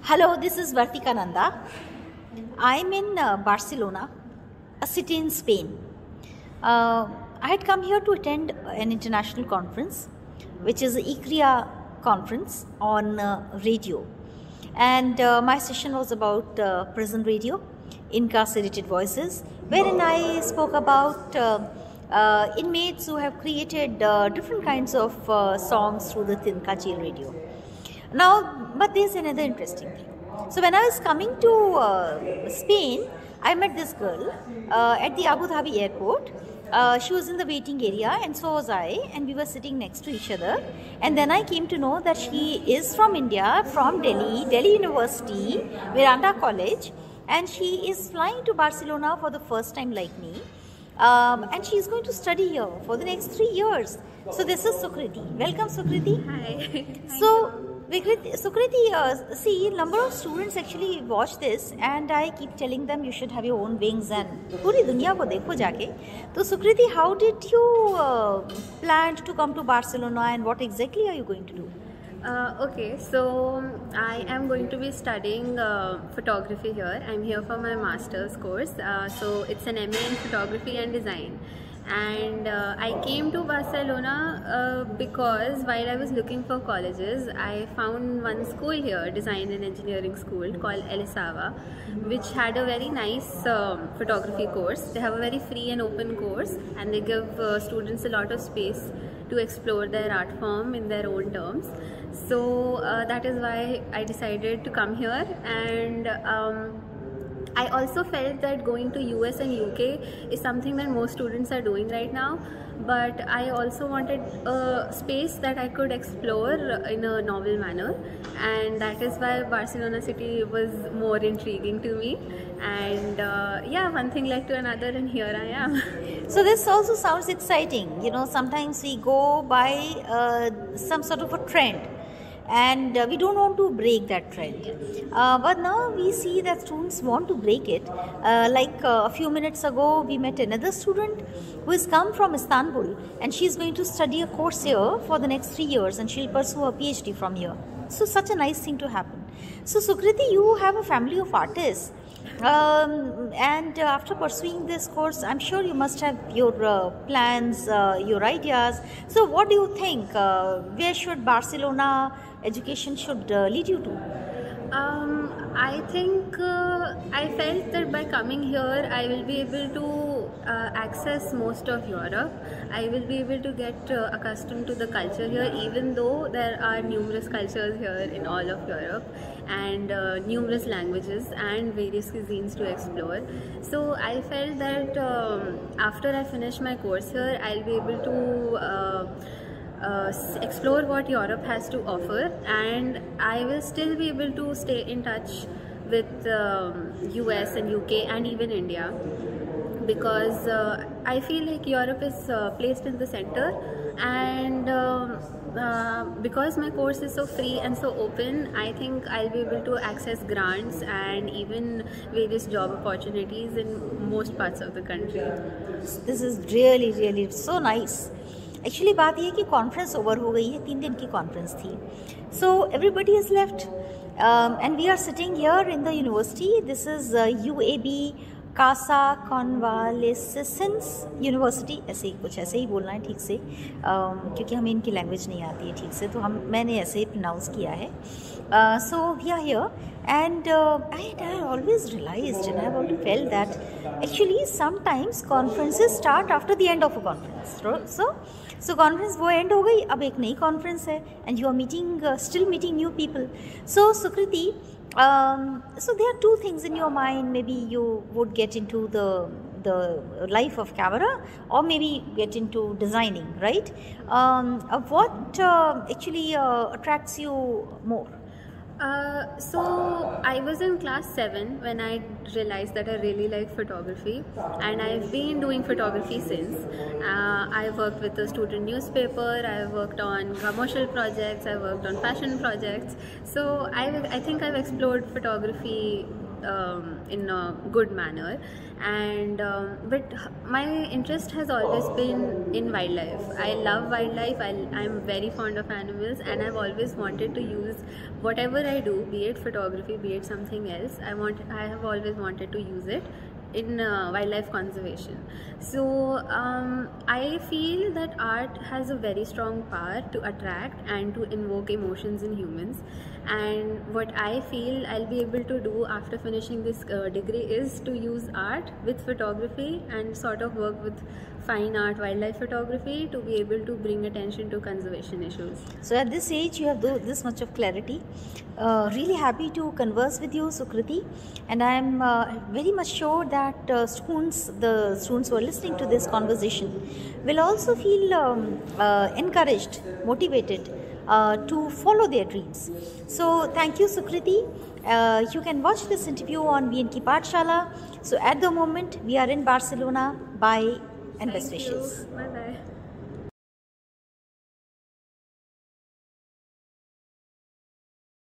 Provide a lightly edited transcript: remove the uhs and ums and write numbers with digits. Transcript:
Hello, this is Vartika Nanda. I'm in Barcelona, a city in Spain. I had come here to attend an international conference, which is the ICRIA conference on radio. And my session was about prison radio, incarcerated voices, wherein I spoke about inmates who have created different kinds of songs through the Tinka jail radio. Now, but there's another interesting thing. So when I was coming to Spain, I met this girl at the Abu Dhabi airport. She was in the waiting area and so was I, and we were sitting next to each other. And then I came to know that she is from India, from Delhi University, Miranda College, and she is flying to Barcelona for the first time like me. And she is going to study here for the next 3 years. So this is Sukriti. Welcome, Sukriti. Hi. So Sukriti, see, number of students actually watch this, and I keep telling them you should have your own wings and पूरी दुनिया को देखो जाके. तो Sukriti, how did you plan to come to Barcelona, and what exactly are you going to do? Okay, so I am going to be studying photography here. I'm here for my master's course. So it's an MA in photography and design. And I came to Barcelona because while I was looking for colleges, I found one school here, design and engineering school called Elisava, which had a very nice photography course. They have a very free and open course, and they give students a lot of space to explore their art form in their own terms. So that is why I decided to come here. And I also felt that going to US and UK is something that most students are doing right now, but I also wanted a space that I could explore in a novel manner, and that is why Barcelona city was more intriguing to me. And yeah, one thing led to another, and here I am. So this also sounds exciting. You know, sometimes we go by some sort of a trend, and we don't want to break that trend. But now we see that students want to break it. Like a few minutes ago, we met another student who has come from Istanbul, and she's going to study a course here for the next 3 years, and she'll pursue a PhD from here. So such a nice thing to happen. So Sukriti, you have a family of artists. And after pursuing this course, I'm sure you must have your plans, your ideas. So what do you think? Where should Barcelona education should lead you to? I think I felt that by coming here, I will be able to access most of Europe. I will be able to get accustomed to the culture here, even though there are numerous cultures here in all of Europe, and numerous languages and various cuisines to explore. So I felt that after I finish my course here, I'll be able to explore what Europe has to offer, and I will still be able to stay in touch with US and UK and even India, because I feel like Europe is placed in the center, and because my course is so free and so open, I think I'll be able to access grants and even various job opportunities in most parts of the country. This is really so nice. Actually बात ये कि conference over हो गई है, 3 दिन की conference थी. So everybody is left and we are sitting here in the university. This is UAB Casa convalescence university, ऐसे ही बोलना है ठीक से, क्योंकि हमें इनकी लैंग्वेज नहीं आती है ठीक से, तो मैंने ऐसे ही प्रोनाउंस किया है. So we are here, and I always realized, and I have always felt that actually sometimes conferences start after the end of a conference. So conference वो end हो गई, अब एक नई conference है, and you are meeting still meeting new people. So Sukriti, so there are 2 things in your mind. Maybe you would get into the life of camera, or maybe get into designing, right? What actually attracts you more? So I was in class 7 when I realized that I really like photography, and I've been doing photography since. I've worked with a student newspaper, I've worked on commercial projects, I've worked on fashion projects. So I think I've explored photography in a good manner. And but my interest has always been in wildlife. I love wildlife. I'm very fond of animals, and I've always wanted to use whatever I do, be it photography, be it something else. I have always wanted to use it in wildlife conservation. So I feel that art has a very strong power to attract and to invoke emotions in humans. And what I feel I'll be able to do after finishing this degree is to use art with photography and sort of work with fine art, wildlife photography, to be able to bring attention to conservation issues. So at this age you have this much of clarity. Really happy to converse with you, Sukriti, and I am very much sure that the students who are listening to this conversation will also feel encouraged, motivated to follow their dreams. So thank you, Sukriti. You can watch this interview on BNK Pathshala. So at the moment we are in Barcelona. Bye and best wishes. Bye.